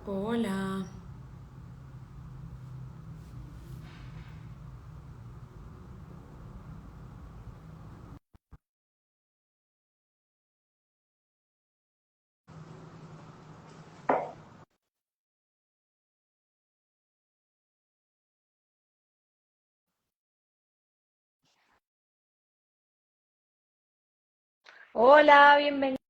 Hola. Hola, bienvenidos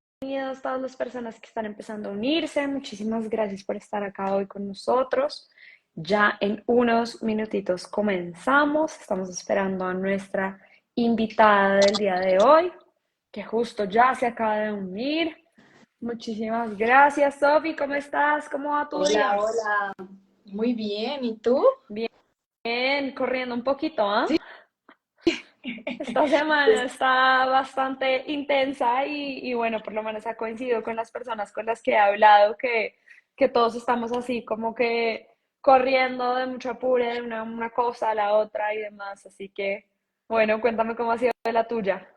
todas las personas que están empezando a unirse. Muchísimas gracias por estar acá hoy con nosotros. Ya en unos minutitos comenzamos. Estamos esperando a nuestra invitada del día de hoy, que justo ya se acaba de unir. Muchísimas gracias, Sofi. ¿Cómo estás? ¿Cómo va tu Hola, día? hola. Muy bien, ¿y tú? Bien, corriendo un poquito, ¿ah? Sí, Esta semana pues está bastante intensa y bueno, por lo menos ha coincidido con las personas con las que he hablado que todos estamos así como que corriendo de mucho apuro de una cosa a la otra y demás. Así que bueno, cuéntame cómo ha sido la tuya.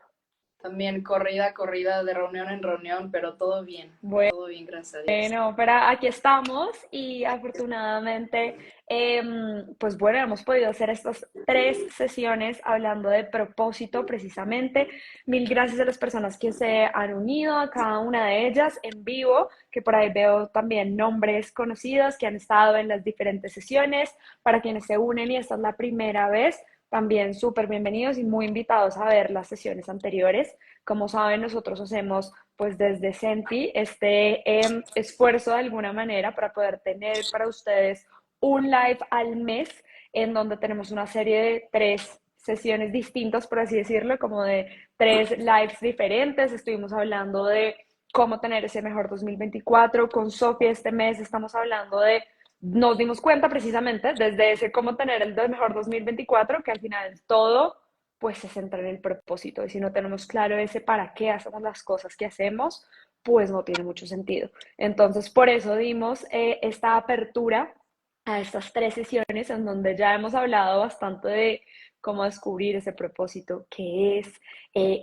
también corrida de reunión en reunión, pero todo bien, gracias a Dios. Bueno, pero aquí estamos y afortunadamente, pues bueno, hemos podido hacer estas tres sesiones hablando de propósito precisamente. Mil gracias a las personas que se han unido a cada una de ellas en vivo, que por ahí veo también nombres conocidos que han estado en las diferentes sesiones. Para quienes se unen y esta es la primera vez, también súper bienvenidos y muy invitados a ver las sesiones anteriores. Como saben, nosotros hacemos pues desde Senti este esfuerzo de alguna manera para poder tener para ustedes un live al mes en donde tenemos una serie de tres sesiones distintas, por así decirlo, como de tres lives diferentes. Estuvimos hablando de cómo tener ese mejor 2024. Con Sofía este mes estamos hablando de, nos dimos cuenta precisamente desde ese cómo tener el mejor 2024, que al final todo pues se centra en el propósito. Y si no tenemos claro ese para qué hacemos las cosas que hacemos, pues no tiene mucho sentido. Entonces, por eso dimos esta apertura a estas tres sesiones en donde ya hemos hablado bastante de cómo descubrir ese propósito, qué es,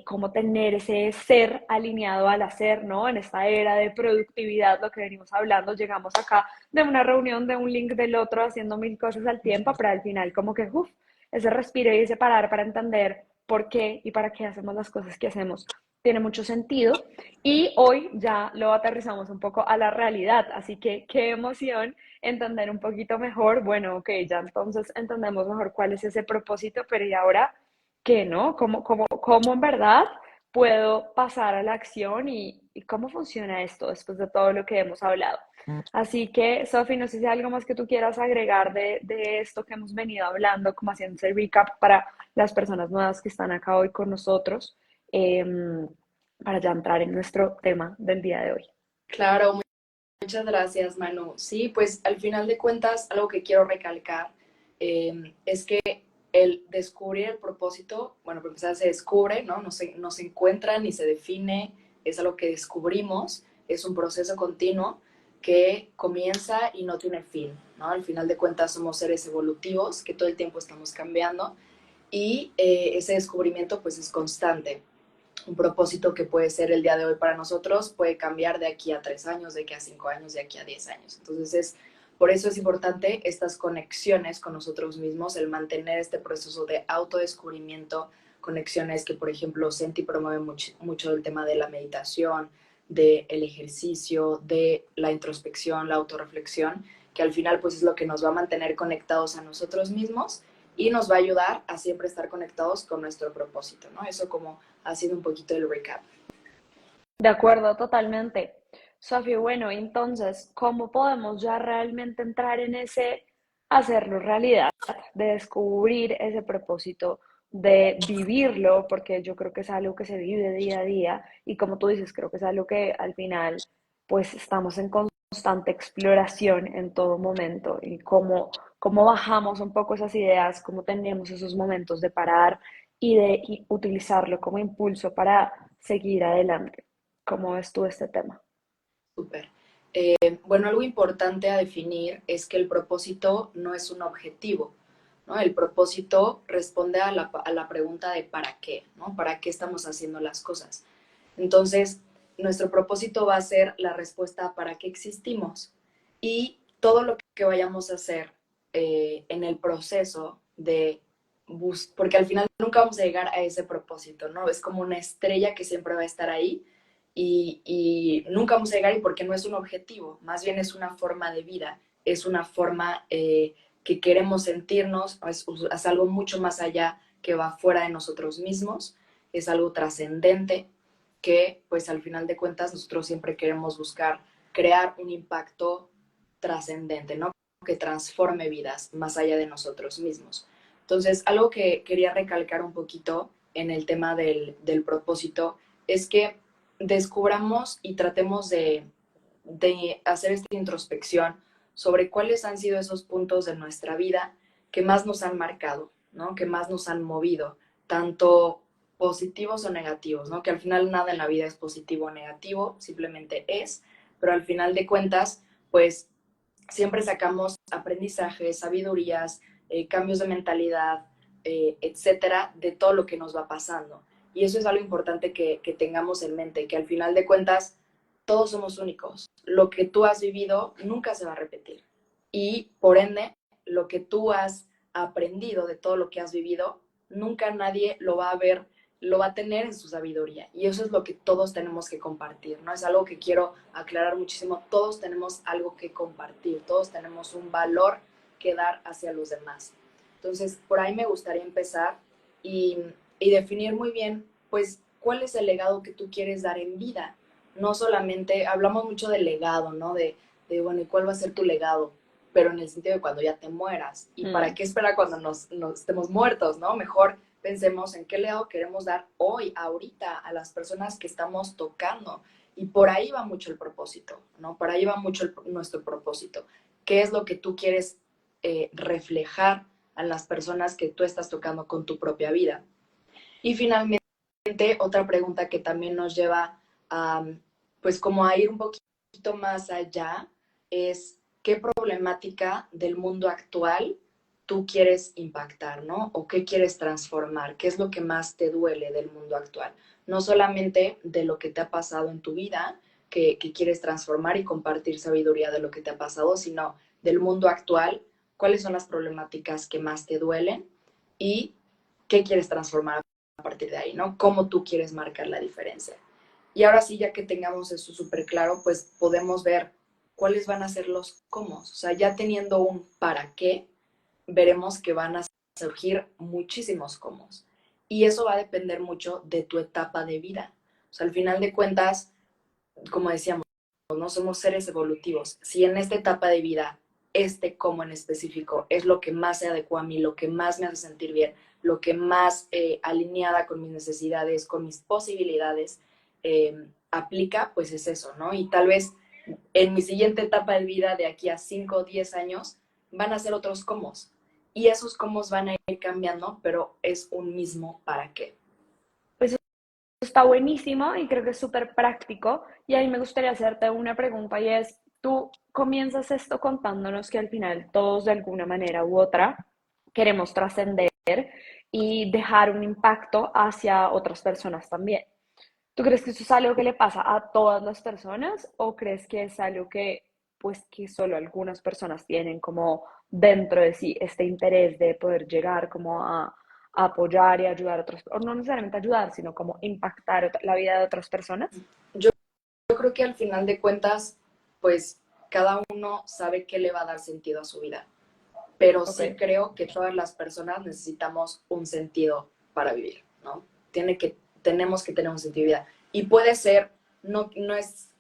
cómo tener ese ser alineado al hacer, ¿no? En esta era de productividad, lo que venimos hablando, llegamos acá de una reunión, de un link del otro, haciendo mil cosas al tiempo, pero al final como que, uff, ese respiro y ese parar para entender por qué y para qué hacemos las cosas que hacemos tiene mucho sentido. Y hoy ya lo aterrizamos un poco a la realidad, así que qué emoción entender un poquito mejor. Bueno, ok, ya entonces entendemos mejor cuál es ese propósito, pero ¿y ahora qué, no? ¿Cómo en verdad puedo pasar a la acción y cómo funciona esto después de todo lo que hemos hablado? Así que, Sofi, no sé si hay algo más que tú quieras agregar de esto que hemos venido hablando, como haciendo ese recap para las personas nuevas que están acá hoy con nosotros, eh, para ya entrar en nuestro tema del día de hoy. Claro, muchas gracias, Manu. Sí, pues al final de cuentas, algo que quiero recalcar es que el descubrir el propósito, bueno, por empezar se descubre, ¿no? No se encuentra ni se define, es algo que descubrimos, es un proceso continuo que comienza y no tiene fin, ¿no? Al final de cuentas somos seres evolutivos que todo el tiempo estamos cambiando y ese descubrimiento pues es constante. Un propósito que puede ser el día de hoy para nosotros puede cambiar de aquí a 3 años, de aquí a 5 años, de aquí a 10 años. Entonces, por eso es importante estas conexiones con nosotros mismos, el mantener este proceso de autodescubrimiento, conexiones que, por ejemplo, Senti promueve mucho el tema de la meditación, del ejercicio, de la introspección, la autorreflexión, que al final pues es lo que nos va a mantener conectados a nosotros mismos y nos va a ayudar a siempre estar conectados con nuestro propósito, ¿no? Eso como ha sido un poquito el recap. De acuerdo, totalmente. Sofía, bueno, entonces, ¿cómo podemos ya realmente entrar en ese hacerlo realidad, de descubrir ese propósito, de vivirlo? Porque yo creo que es algo que se vive día a día y como tú dices, creo que es algo que al final, pues estamos en constante exploración en todo momento y cómo bajamos un poco esas ideas, cómo tenemos esos momentos de parar y utilizarlo como impulso para seguir adelante. ¿Cómo ves tú este tema? Súper. Bueno, algo importante a definir es que el propósito no es un objetivo, ¿no? El propósito responde a la pregunta de ¿para qué? ¿No? ¿Para qué estamos haciendo las cosas? Entonces, nuestro propósito va a ser la respuesta a para qué existimos. Y todo lo que vayamos a hacer en el proceso de porque al final nunca vamos a llegar a ese propósito, ¿no? Es como una estrella que siempre va a estar ahí y nunca vamos a llegar y porque no es un objetivo, más bien es una forma de vida, es una forma que queremos sentirnos, es algo mucho más allá que va fuera de nosotros mismos, es algo trascendente que pues al final de cuentas nosotros siempre queremos buscar crear un impacto trascendente, ¿no? Que transforme vidas más allá de nosotros mismos. Entonces, algo que quería recalcar un poquito en el tema del propósito es que descubramos y tratemos de hacer esta introspección sobre cuáles han sido esos puntos de nuestra vida que más nos han marcado, ¿no? Que más nos han movido, tanto positivos o negativos, ¿no? Que al final nada en la vida es positivo o negativo, simplemente es, pero al final de cuentas, pues siempre sacamos aprendizajes, sabidurías, cambios de mentalidad, etcétera, de todo lo que nos va pasando. Y eso es algo importante que tengamos en mente, que al final de cuentas todos somos únicos. Lo que tú has vivido nunca se va a repetir. Y por ende, lo que tú has aprendido de todo lo que has vivido, nunca nadie lo va a ver, lo va a tener en su sabiduría. Y eso es lo que todos tenemos que compartir, ¿no? Es algo que quiero aclarar muchísimo. Todos tenemos algo que compartir, todos tenemos un valor que dar hacia los demás. Entonces, por ahí me gustaría empezar y, y definir muy bien, pues, cuál es el legado que tú quieres dar en vida. No solamente, hablamos mucho del legado, ¿no? Bueno, ¿y cuál va a ser tu legado? Pero en el sentido de cuando ya te mueras. ¿Y para qué esperar cuando nos estemos muertos, no? Mejor pensemos en qué legado queremos dar hoy, ahorita, a las personas que estamos tocando. Y por ahí va mucho el propósito, ¿no? Por ahí va mucho nuestro propósito. ¿Qué es lo que tú quieres reflejar a las personas que tú estás tocando con tu propia vida? Y finalmente, otra pregunta que también nos lleva a, pues como a ir un poquito más allá, es qué problemática del mundo actual tú quieres impactar, ¿no? O qué quieres transformar, qué es lo que más te duele del mundo actual. No solamente de lo que te ha pasado en tu vida, que quieres transformar y compartir sabiduría de lo que te ha pasado, sino del mundo actual, cuáles son las problemáticas que más te duelen y qué quieres transformar a partir de ahí, ¿no? Cómo tú quieres marcar la diferencia. Y ahora sí, ya que tengamos eso súper claro, pues podemos ver cuáles van a ser los cómo. O sea, ya teniendo un para qué, veremos que van a surgir muchísimos cómo. Y eso va a depender mucho de tu etapa de vida. O sea, al final de cuentas, como decíamos, no somos seres evolutivos. Si en esta etapa de vida, este cómo en específico es lo que más se adecua a mí, lo que más me hace sentir bien, lo que más alineada con mis necesidades, con mis posibilidades, aplica, pues es eso, ¿no? Y tal vez en mi siguiente etapa de vida, de aquí a 5 o 10 años, van a ser otros cómo. Y esos cómo van a ir cambiando, pero es un mismo para qué. Pues está buenísimo y creo que es súper práctico. Y ahí me gustaría hacerte una pregunta y es, tú comienzas esto contándonos que al final todos de alguna manera u otra queremos trascender y dejar un impacto hacia otras personas también. ¿Tú crees que eso es algo que le pasa a todas las personas o crees que es algo que pues que solo algunas personas tienen como dentro de sí este interés de poder llegar como a apoyar y ayudar a otros, o no necesariamente ayudar, sino como impactar la vida de otras personas? Yo, yo creo que al final de cuentas, pues cada uno sabe qué le va a dar sentido a su vida. Pero Ok. sí creo que todas las personas necesitamos un sentido para vivir, ¿no? Tenemos que tener un sentido de vida. Y puede ser, no es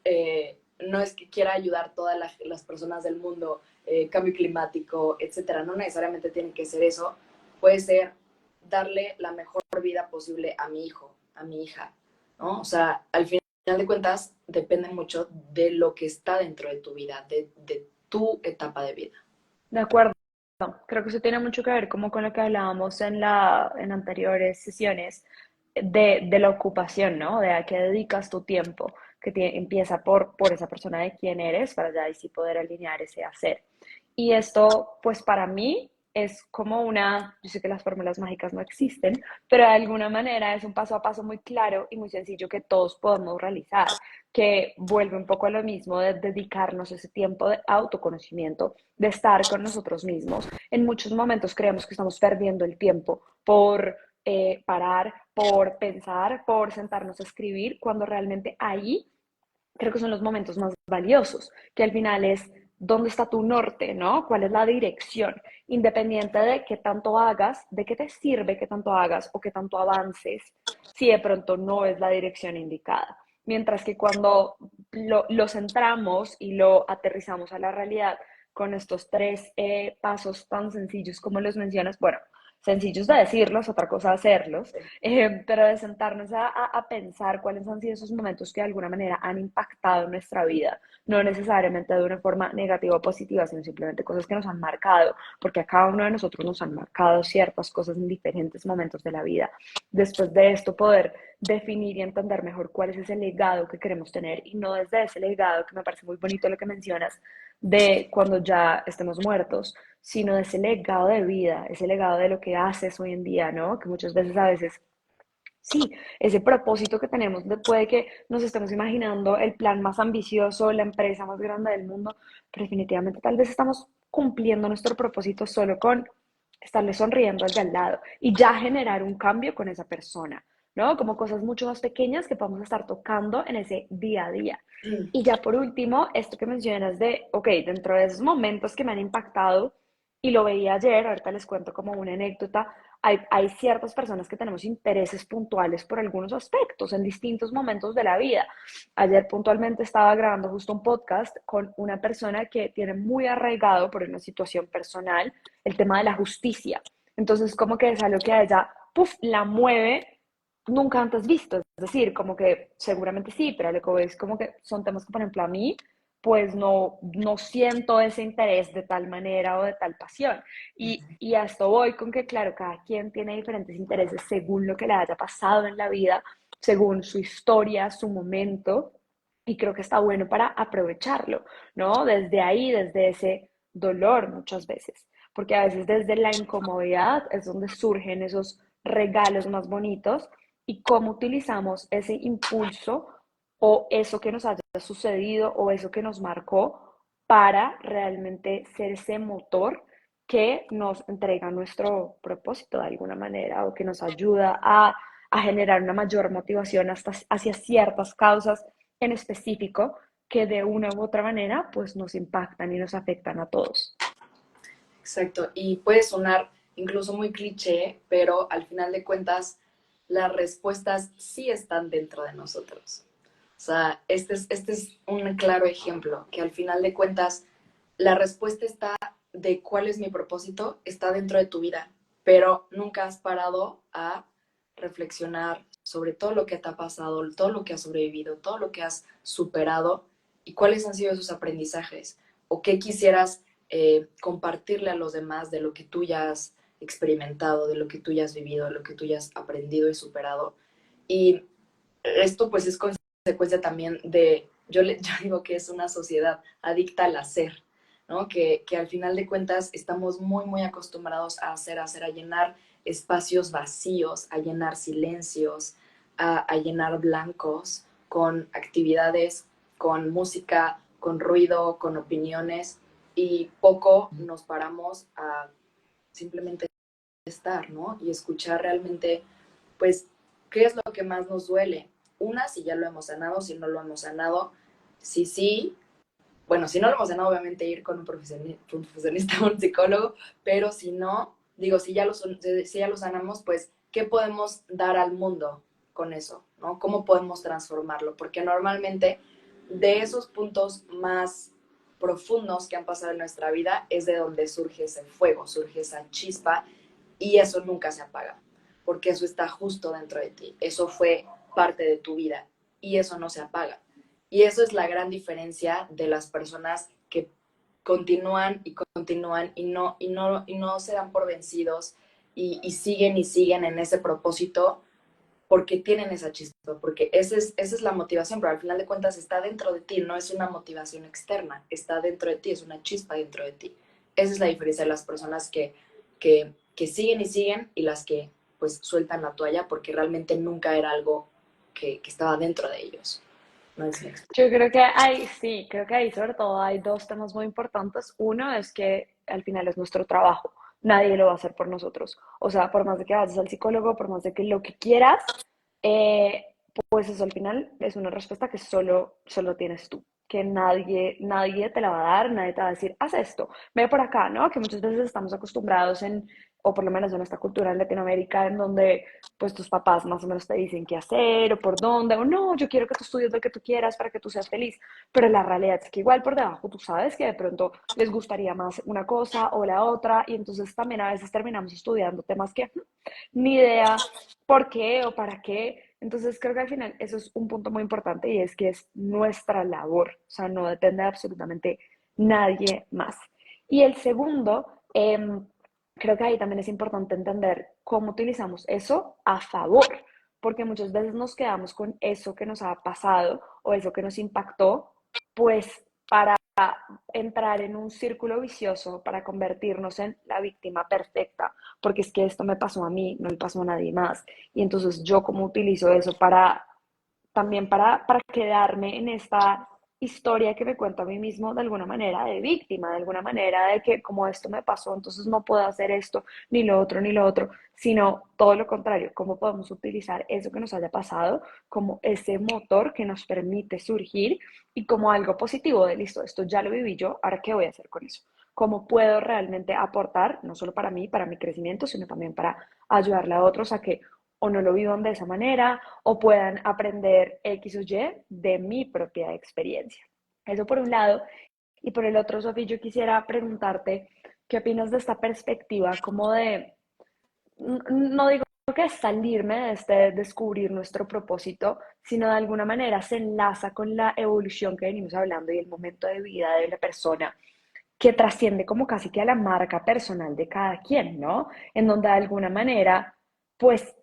que quiera ayudar a todas las personas del mundo, cambio climático, etcétera. No necesariamente tiene que ser eso. Puede ser darle la mejor vida posible a mi hijo, a mi hija, ¿no? O sea, al final de cuentas, depende mucho de lo que está dentro de tu vida, de tu etapa de vida. De acuerdo. Creo que eso tiene mucho que ver como con lo que hablábamos en anteriores sesiones de la ocupación, ¿no? De a qué dedicas tu tiempo, que empieza por esa persona de quién eres, para ya así poder alinear ese hacer. Y esto, pues para mí, es como yo sé que las fórmulas mágicas no existen, pero de alguna manera es un paso a paso muy claro y muy sencillo que todos podemos realizar. que vuelve un poco a lo mismo de dedicarnos ese tiempo de autoconocimiento, de estar con nosotros mismos. En muchos momentos creemos que estamos perdiendo el tiempo por parar, por pensar, por sentarnos a escribir, cuando realmente ahí creo que son los momentos más valiosos, que al final es dónde está tu norte, ¿no? ¿Cuál es la dirección? Independiente de qué tanto hagas, de qué te sirve qué tanto hagas o qué tanto avances, si de pronto no es la dirección indicada. Mientras que cuando lo centramos y lo aterrizamos a la realidad con estos tres pasos tan sencillos como los mencionas, bueno, sencillos de decirlos, otra cosa hacerlos, pero de sentarnos a pensar cuáles han sido esos momentos que de alguna manera han impactado nuestra vida, no necesariamente de una forma negativa o positiva, sino simplemente cosas que nos han marcado, porque a cada uno de nosotros nos han marcado ciertas cosas en diferentes momentos de la vida. Después de esto, poder definir y entender mejor cuál es ese legado que queremos tener y no desde ese legado, que me parece muy bonito lo que mencionas, de cuando ya estemos muertos, sino de ese legado de vida, ese legado de lo que haces hoy en día, ¿no? Que muchas veces a veces, sí, ese propósito que tenemos, puede que nos estemos imaginando el plan más ambicioso, la empresa más grande del mundo, pero definitivamente tal vez estamos cumpliendo nuestro propósito solo con estarle sonriendo al de al lado y ya generar un cambio con esa persona, ¿no? Como cosas mucho más pequeñas que podemos estar tocando en ese día a día. Y ya por último, esto que mencionas de, ok, dentro de esos momentos que me han impactado, y lo veía ayer, ahorita les cuento como una anécdota, hay ciertas personas que tenemos intereses puntuales por algunos aspectos en distintos momentos de la vida. Ayer puntualmente estaba grabando justo un podcast con una persona que tiene muy arraigado por una situación personal el tema de la justicia. Entonces, como que es algo que a ella, puff, la mueve nunca antes visto. Es decir, como que seguramente sí, pero lo que es como que son temas que, por ejemplo, a mí, pues no siento ese interés de tal manera o de tal pasión. Y a esto voy con que, claro, cada quien tiene diferentes intereses según lo que le haya pasado en la vida, según su historia, su momento, y creo que está bueno para aprovecharlo, ¿no? Desde ahí, desde ese dolor muchas veces, porque a veces desde la incomodidad es donde surgen esos regalos más bonitos y cómo utilizamos ese impulso o eso que nos haya sucedido o eso que nos marcó para realmente ser ese motor que nos entrega nuestro propósito de alguna manera o que nos ayuda a generar una mayor motivación hasta, hacia ciertas causas en específico que de una u otra manera pues nos impactan y nos afectan a todos. Exacto, y puede sonar incluso muy cliché, pero al final de cuentas las respuestas sí están dentro de nosotros. O sea, este es un claro ejemplo, que al final de cuentas la respuesta está de cuál es mi propósito, está dentro de tu vida, pero nunca has parado a reflexionar sobre todo lo que te ha pasado, todo lo que has sobrevivido, todo lo que has superado y cuáles han sido esos aprendizajes o qué quisieras compartirle a los demás de lo que tú ya has experimentado, de lo que tú ya has vivido, de lo que tú ya has aprendido y superado. Y esto pues es consecuencia también de, yo digo que es una sociedad adicta al hacer, ¿no? Que al final de cuentas estamos muy, muy acostumbrados a hacer, a llenar espacios vacíos, a llenar silencios, a llenar blancos con actividades, con música, con ruido, con opiniones y poco nos paramos a simplemente estar, ¿no? Y escuchar realmente, pues, qué es lo que más nos duele. Una, si ya lo hemos sanado, si no lo hemos sanado, si sí, bueno, si no lo hemos sanado, obviamente ir con un profesionista, un psicólogo, pero si no, digo, si ya lo sanamos, pues, ¿qué podemos dar al mundo con eso? ¿No? ¿Cómo podemos transformarlo? Porque normalmente de esos puntos más profundos que han pasado en nuestra vida es de donde surge ese fuego, surge esa chispa y eso nunca se apaga, porque eso está justo dentro de ti, eso fue parte de tu vida y eso no se apaga. Y eso es la gran diferencia de las personas que continúan y continúan y no se dan por vencidos y siguen en ese propósito porque tienen esa chispa, porque esa es la motivación, pero al final de cuentas está dentro de ti, no es una motivación externa, está dentro de ti, es una chispa dentro de ti. Esa es la diferencia de las personas que siguen y siguen y las que pues sueltan la toalla porque realmente nunca era algo que estaba dentro de ellos. No sé si me explico. Yo creo que hay, sí, creo que ahí sobre todo hay dos temas muy importantes. Uno es que al final es nuestro trabajo, nadie lo va a hacer por nosotros. O sea, por más de que vayas al psicólogo, por más de que lo que quieras, eh, pues eso al final es una respuesta que solo tienes tú, que nadie te la va a dar, nadie te va a decir, haz esto, ve por acá, ¿no? Que muchas veces estamos acostumbrados en, o por lo menos en esta cultura en Latinoamérica, en donde pues tus papás más o menos te dicen qué hacer o por dónde, o no, yo quiero que tú estudies lo que tú quieras para que tú seas feliz, pero la realidad es que igual por debajo tú sabes que de pronto les gustaría más una cosa o la otra y entonces también a veces terminamos estudiando temas que ni idea por qué o para qué. Entonces creo que al final eso es un punto muy importante y es que es nuestra labor, o sea, no depende de absolutamente nadie más. Y el segundo, creo que ahí también es importante entender cómo utilizamos eso a favor, porque muchas veces nos quedamos con eso que nos ha pasado o eso que nos impactó, pues para entrar en un círculo vicioso, para convertirnos en la víctima perfecta, porque es que esto me pasó a mí, no le pasó a nadie más. Y entonces yo cómo utilizo eso para también para quedarme en esta historia que me cuento a mí mismo de alguna manera de víctima, de alguna manera de que como esto me pasó, entonces no puedo hacer esto, ni lo otro, sino todo lo contrario, cómo podemos utilizar eso que nos haya pasado como ese motor que nos permite surgir y como algo positivo de listo, esto ya lo viví yo, ahora qué voy a hacer con eso. Cómo puedo realmente aportar, no solo para mí, para mi crecimiento, sino también para ayudarle a otros a que o no lo vivan de esa manera o puedan aprender X o Y de mi propia experiencia. Eso por un lado. Y por el otro, Sofía, yo quisiera preguntarte, ¿qué opinas de esta perspectiva como de, no digo que es salirme de este descubrir nuestro propósito, sino de alguna manera se enlaza con la evolución que venimos hablando y el momento de vida de la persona que trasciende como casi que a la marca personal de cada quien, ¿no? En donde de alguna manera, pues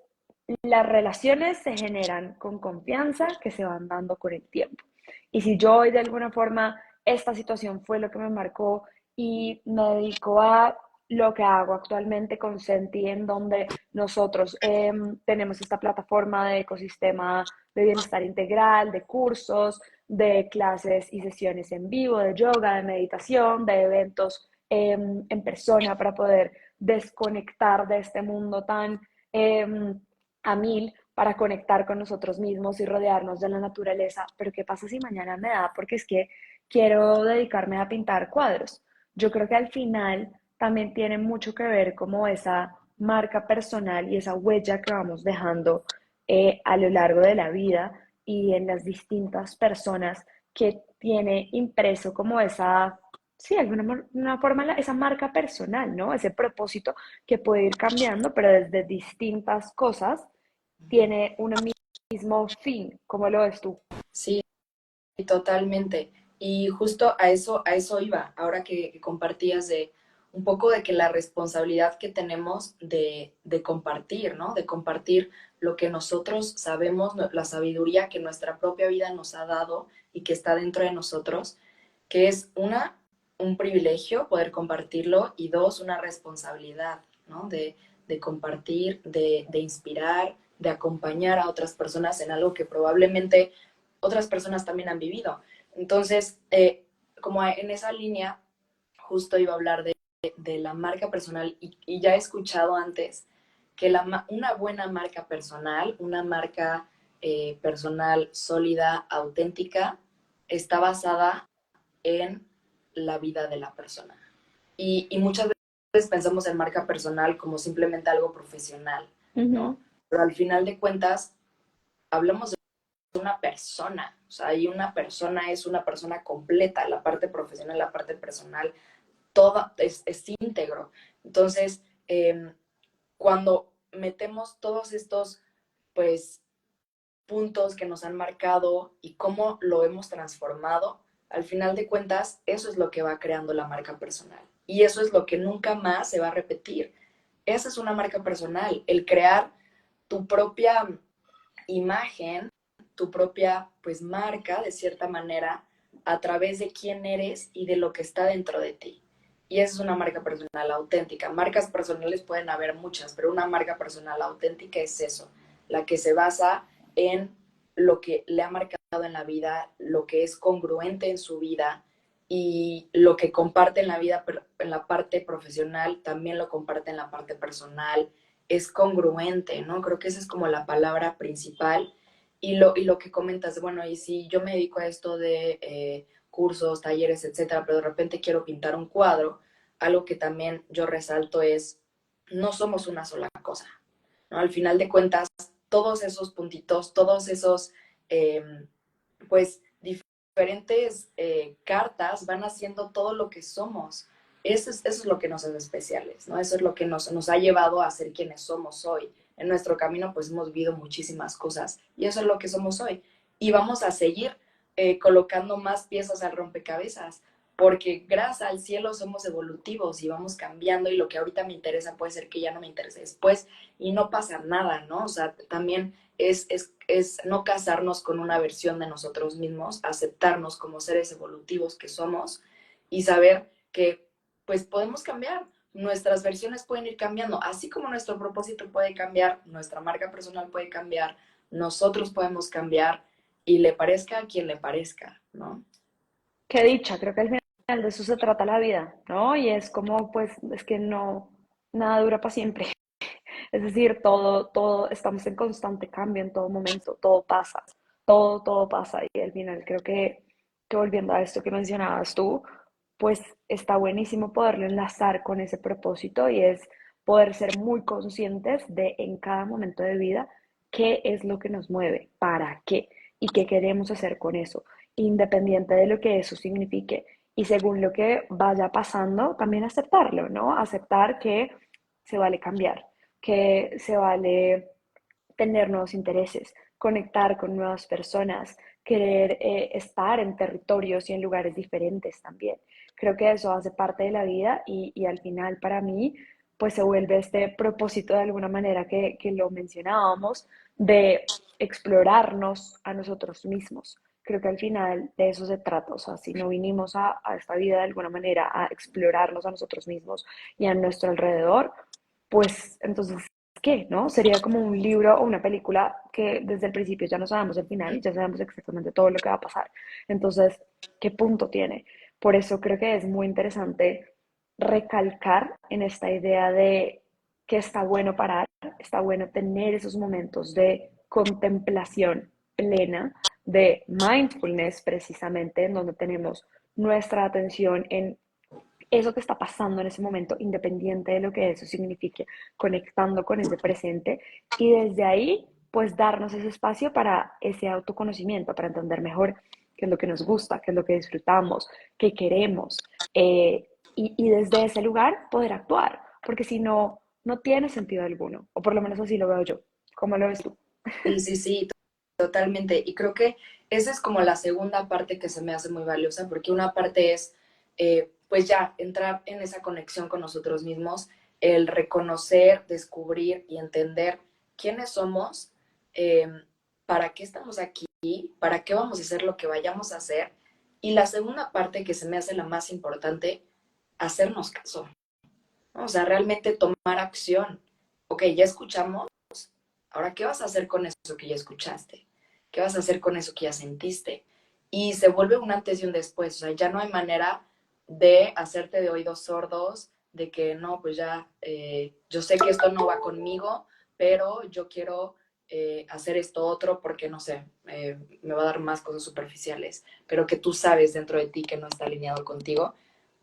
las relaciones se generan con confianza que se van dando con el tiempo. Y si yo hoy de alguna forma esta situación fue lo que me marcó y me dedico a lo que hago actualmente con Senti, en donde nosotros tenemos esta plataforma de ecosistema de bienestar integral, de cursos, de clases y sesiones en vivo, de yoga, de meditación, de eventos en persona para poder desconectar de este mundo tan a mil para conectar con nosotros mismos y rodearnos de la naturaleza. Pero ¿qué pasa si mañana me da? Porque es que quiero dedicarme a pintar cuadros. Yo creo que al final también tiene mucho que ver como esa marca personal y esa huella que vamos dejando a lo largo de la vida y en las distintas personas que tiene impreso como esa, sí, de alguna una forma esa marca personal, ¿no? Ese propósito que puede ir cambiando, pero desde distintas cosas tiene un mismo fin. ¿Cómo lo ves tú? Sí, totalmente. Y justo a eso iba, ahora que compartías de un poco de que la responsabilidad que tenemos de compartir, ¿no? De compartir lo que nosotros sabemos, la sabiduría que nuestra propia vida nos ha dado y que está dentro de nosotros, que es una, un privilegio poder compartirlo y dos, una responsabilidad, ¿no? De compartir, de inspirar, de acompañar a otras personas en algo que probablemente otras personas también han vivido. Entonces, como en esa línea, justo iba a hablar de la marca personal y ya he escuchado antes que una buena marca personal, una marca personal sólida, auténtica, está basada en la vida de la persona. Y muchas veces pensamos en marca personal como simplemente algo profesional, Uh -huh. ¿no? Pero al final de cuentas, hablamos de una persona, o sea, y una persona es una persona completa, la parte profesional, la parte personal, todo es íntegro. Entonces, cuando metemos todos estos, pues, puntos que nos han marcado y cómo lo hemos transformado, al final de cuentas, eso es lo que va creando la marca personal. Y eso es lo que nunca más se va a repetir. Esa es una marca personal, el crear tu propia imagen, tu propia pues marca de cierta manera a través de quién eres y de lo que está dentro de ti. Y esa es una marca personal auténtica. Marcas personales pueden haber muchas, pero una marca personal auténtica es eso, la que se basa en lo que le ha marcado en la vida, lo que es congruente en su vida y lo que comparte en la vida, en la parte profesional, también lo comparte en la parte personal, es congruente, ¿no? Creo que esa es como la palabra principal. Y lo que comentas, bueno, y si yo me dedico a esto de cursos, talleres, etcétera, pero de repente quiero pintar un cuadro, algo que también yo resalto es, no somos una sola cosa, ¿no? Al final de cuentas, todos esos puntitos, todos esos, eh, pues, diferentes cartas van haciendo todo lo que somos. Eso es lo que nos hace especiales, ¿no? Eso es lo que nos ha llevado a ser quienes somos hoy. En nuestro camino, pues, hemos vivido muchísimas cosas y eso es lo que somos hoy. Y vamos a seguir colocando más piezas al rompecabezas, porque gracias al cielo somos evolutivos y vamos cambiando y lo que ahorita me interesa puede ser que ya no me interese después y no pasa nada, ¿no? O sea, también es no casarnos con una versión de nosotros mismos, aceptarnos como seres evolutivos que somos y saber que pues podemos cambiar. Nuestras versiones pueden ir cambiando, así como nuestro propósito puede cambiar, nuestra marca personal puede cambiar, nosotros podemos cambiar y le parezca a quien le parezca, ¿no? Qué dicha, creo que al final de eso se trata la vida, ¿no? Y es como, pues, es que no, nada dura para siempre. Es decir, todo, estamos en constante cambio en todo momento, todo pasa. Y al final creo que volviendo a esto que mencionabas tú, pues está buenísimo poderlo enlazar con ese propósito y es poder ser muy conscientes de en cada momento de vida qué es lo que nos mueve, para qué y qué queremos hacer con eso, independiente de lo que eso signifique. Y según lo que vaya pasando, también aceptarlo, ¿no? Aceptar que se vale cambiar, que se vale tener nuevos intereses, conectar con nuevas personas, querer estar en territorios y en lugares diferentes también. Creo que eso hace parte de la vida y al final para mí pues se vuelve este propósito de alguna manera que lo mencionábamos de explorarnos a nosotros mismos. Creo que al final de eso se trata, o sea, si no vinimos a esta vida de alguna manera a explorarnos a nosotros mismos y a nuestro alrededor, pues entonces, ¿qué? ¿No? Sería como un libro o una película que desde el principio ya no sabemos el final, ya sabemos exactamente todo lo que va a pasar. Entonces, ¿qué punto tiene? Por eso creo que es muy interesante recalcar en esta idea de que está bueno parar, está bueno tener esos momentos de contemplación plena, de mindfulness precisamente, en donde tenemos nuestra atención en eso que está pasando en ese momento, independiente de lo que eso signifique, conectando con ese presente y desde ahí, pues darnos ese espacio para ese autoconocimiento, para entender mejor qué es lo que nos gusta, qué es lo que disfrutamos, qué queremos, y desde ese lugar poder actuar, porque si no, no tiene sentido alguno, o por lo menos así lo veo yo. ¿Cómo lo ves tú? Sí, sí, sí, totalmente. Y creo que esa es como la segunda parte que se me hace muy valiosa, porque una parte es, pues ya, entrar en esa conexión con nosotros mismos, el reconocer, descubrir y entender quiénes somos, eh, para qué estamos aquí, para qué vamos a hacer lo que vayamos a hacer. Y la segunda parte que se me hace la más importante, hacernos caso, ¿no? O sea, realmente tomar acción. Ok, ya escuchamos. Ahora, ¿qué vas a hacer con eso que ya escuchaste? ¿Qué vas a hacer con eso que ya sentiste? Y se vuelve un antes y un después. O sea, ya no hay manera de hacerte de oídos sordos, de que no, pues ya, yo sé que esto no va conmigo, pero yo quiero hacer esto otro porque, no sé, me va a dar más cosas superficiales, pero que tú sabes dentro de ti que no está alineado contigo,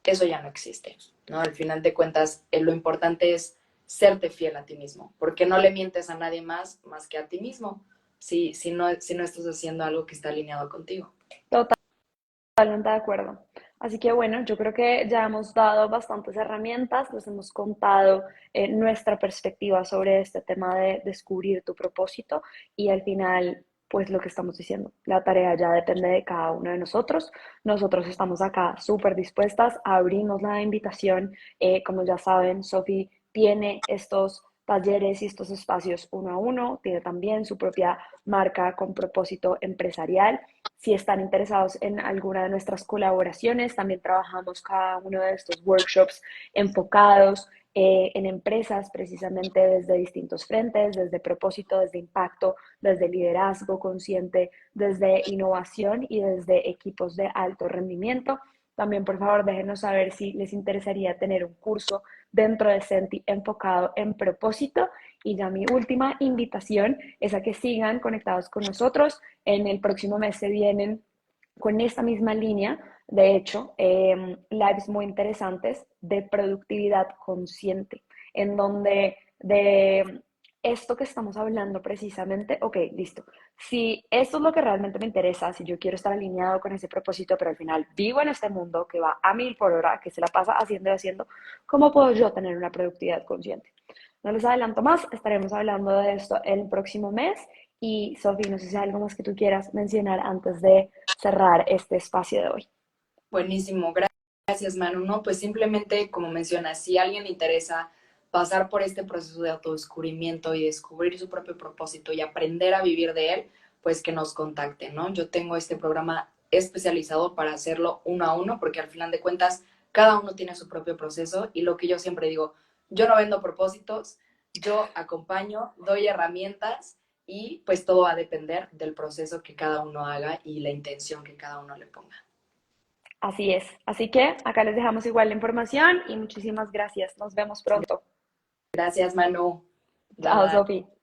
eso ya no existe, ¿no? Al final de cuentas, lo importante es serte fiel a ti mismo, porque no le mientes a nadie más que a ti mismo, si no estás haciendo algo que está alineado contigo. Totalmente de acuerdo. Así que bueno, yo creo que ya hemos dado bastantes herramientas, les hemos contado nuestra perspectiva sobre este tema de descubrir tu propósito y al final, pues lo que estamos diciendo, la tarea ya depende de cada uno de nosotros. Nosotros estamos acá súper dispuestas, abrimos la invitación. Como ya saben, Sofi tiene estos talleres y estos espacios uno a uno, tiene también su propia marca con propósito empresarial. Si están interesados en alguna de nuestras colaboraciones, también trabajamos cada uno de estos workshops enfocados en empresas precisamente desde distintos frentes, desde propósito, desde impacto, desde liderazgo consciente, desde innovación y desde equipos de alto rendimiento. También, por favor, déjenos saber si les interesaría tener un curso dentro de Senti enfocado en propósito. Y ya mi última invitación es a que sigan conectados con nosotros. En el próximo mes se vienen con esta misma línea, de hecho, lives muy interesantes de productividad consciente, en donde de esto que estamos hablando precisamente, ok, listo. Si esto es lo que realmente me interesa, si yo quiero estar alineado con ese propósito, pero al final vivo en este mundo que va a 1000 por hora, que se la pasa haciendo y haciendo, ¿cómo puedo yo tener una productividad consciente? No les adelanto más, estaremos hablando de esto el próximo mes. Y Sofi, no sé si hay algo más que tú quieras mencionar antes de cerrar este espacio de hoy. Buenísimo, gracias Manu. No, pues simplemente como mencionas, si a alguien le interesa pasar por este proceso de autodescubrimiento y descubrir su propio propósito y aprender a vivir de él, pues que nos contacten, ¿no? Yo tengo este programa especializado para hacerlo uno a uno, porque al final de cuentas cada uno tiene su propio proceso y lo que yo siempre digo, yo no vendo propósitos, yo acompaño, doy herramientas y pues todo va a depender del proceso que cada uno haga y la intención que cada uno le ponga. Así es. Así que acá les dejamos igual la información y muchísimas gracias. Nos vemos pronto. Gracias, Manu. Bye Chao, bye. Sofi.